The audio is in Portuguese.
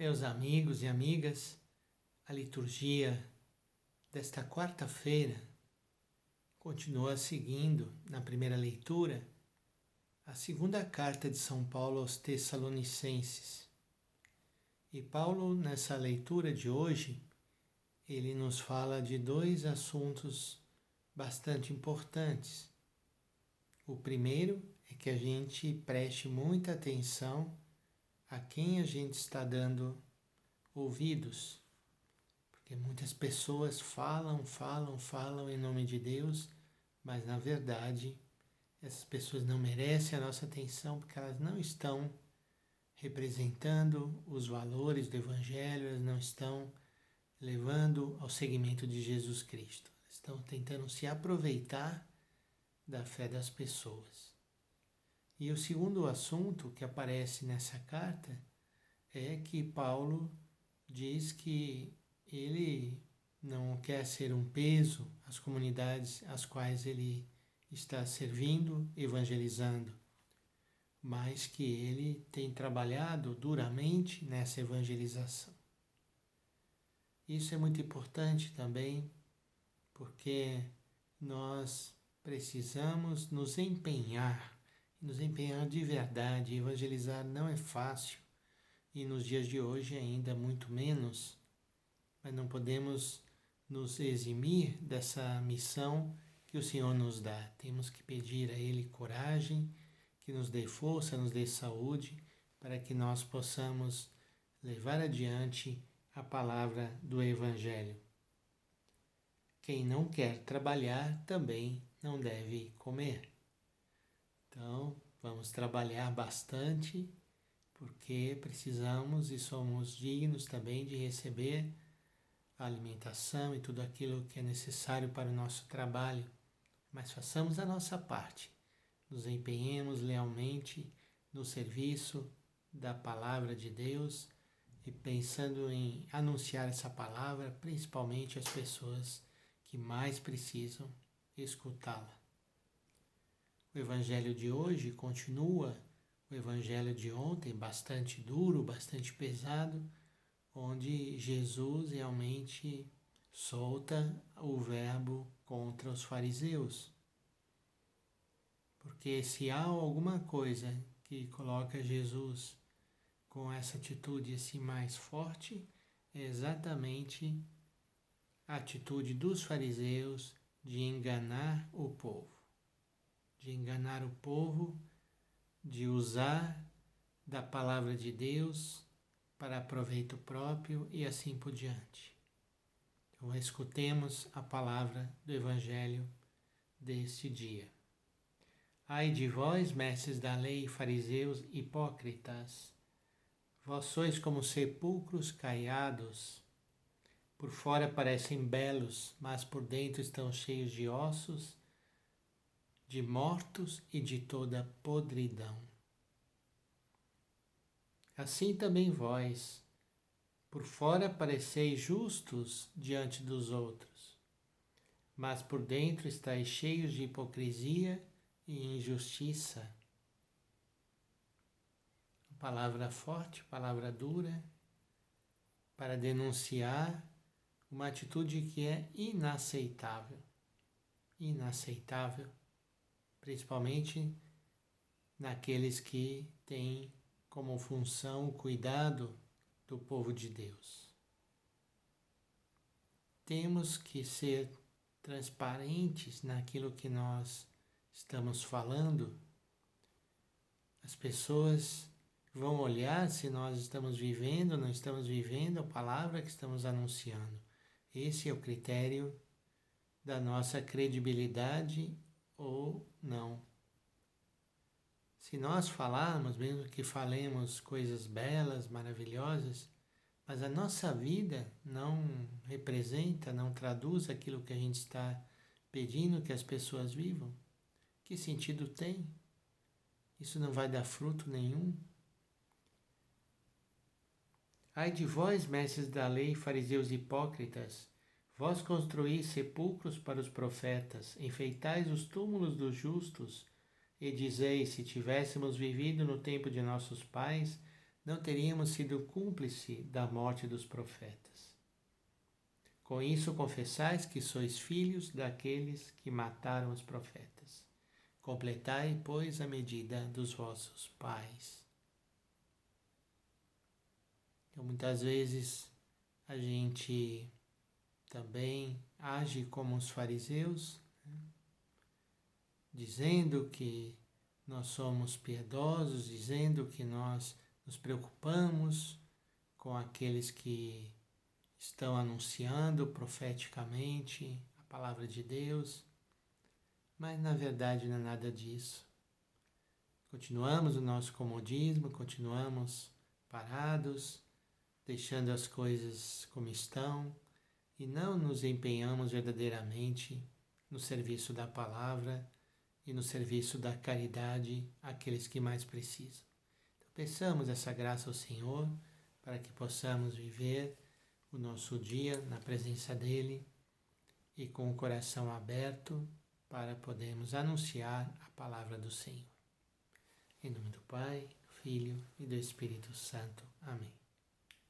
Meus amigos e amigas, a liturgia desta quarta-feira continua seguindo, na primeira leitura, a segunda carta de São Paulo aos Tessalonicenses. E Paulo, nessa leitura de hoje, ele nos fala de dois assuntos bastante importantes. O primeiro é que a gente preste muita atenção a quem a gente está dando ouvidos, porque muitas pessoas falam em nome de Deus, mas na verdade essas pessoas não merecem a nossa atenção porque elas não estão representando os valores do Evangelho, elas não estão levando ao seguimento de Jesus Cristo, elas estão tentando se aproveitar da fé das pessoas. E o segundo assunto que aparece nessa carta é que Paulo diz que ele não quer ser um peso às comunidades às quais ele está servindo, evangelizando, mas que ele tem trabalhado duramente nessa evangelização. Isso é muito importante também, porque nós precisamos nos empenhar de verdade. Evangelizar não é fácil, e nos dias de hoje ainda muito menos, mas não podemos nos eximir dessa missão que o Senhor nos dá. Temos que pedir a Ele coragem, que nos dê força, nos dê saúde, para que nós possamos levar adiante a palavra do Evangelho. Quem não quer trabalhar também não deve comer. Então, vamos trabalhar bastante, porque precisamos e somos dignos também de receber a alimentação e tudo aquilo que é necessário para o nosso trabalho, mas façamos a nossa parte, nos empenhemos lealmente no serviço da palavra de Deus e pensando em anunciar essa palavra, principalmente às pessoas que mais precisam escutá-la. O Evangelho de hoje continua o Evangelho de ontem, bastante duro, bastante pesado, onde Jesus realmente solta o verbo contra os fariseus. Porque se há alguma coisa que coloca Jesus com essa atitude assim mais forte, é exatamente a atitude dos fariseus de enganar o povo. De enganar o povo, de usar da palavra de Deus para proveito próprio e assim por diante. Então, escutemos a palavra do Evangelho deste dia. Ai de vós, mestres da lei, fariseus hipócritas, vós sois como sepulcros caiados, por fora parecem belos, mas por dentro estão cheios de ossos, de mortos e de toda podridão. Assim também vós, por fora pareceis justos diante dos outros, mas por dentro estáis cheios de hipocrisia e injustiça. Palavra forte, palavra dura, para denunciar uma atitude que é inaceitável. Inaceitável, principalmente naqueles que têm como função o cuidado do povo de Deus. Temos que ser transparentes naquilo que nós estamos falando. As pessoas vão olhar se nós estamos vivendo ou não estamos vivendo a palavra que estamos anunciando. Esse é o critério da nossa credibilidade ou não. Se nós falarmos, mesmo que falemos coisas belas, maravilhosas, mas a nossa vida não representa, não traduz aquilo que a gente está pedindo que as pessoas vivam, que sentido tem? Isso não vai dar fruto nenhum. Ai de vós, mestres da lei, fariseus hipócritas, vós construís sepulcros para os profetas, enfeitais os túmulos dos justos, e dizeis, se tivéssemos vivido no tempo de nossos pais, não teríamos sido cúmplice da morte dos profetas. Com isso confessais que sois filhos daqueles que mataram os profetas. Completai, pois, a medida dos vossos pais. Então, muitas vezes, a gente também age como os fariseus, né? Dizendo que nós somos piedosos, dizendo que nós nos preocupamos com aqueles que estão anunciando profeticamente a palavra de Deus, mas na verdade não é nada disso. Continuamos o nosso comodismo, continuamos parados, deixando as coisas como estão e não nos empenhamos verdadeiramente no serviço da palavra e no serviço da caridade àqueles que mais precisam. Então, peçamos essa graça ao Senhor para que possamos viver o nosso dia na presença dEle e com o coração aberto para podermos anunciar a palavra do Senhor. Em nome do Pai, do Filho e do Espírito Santo. Amém.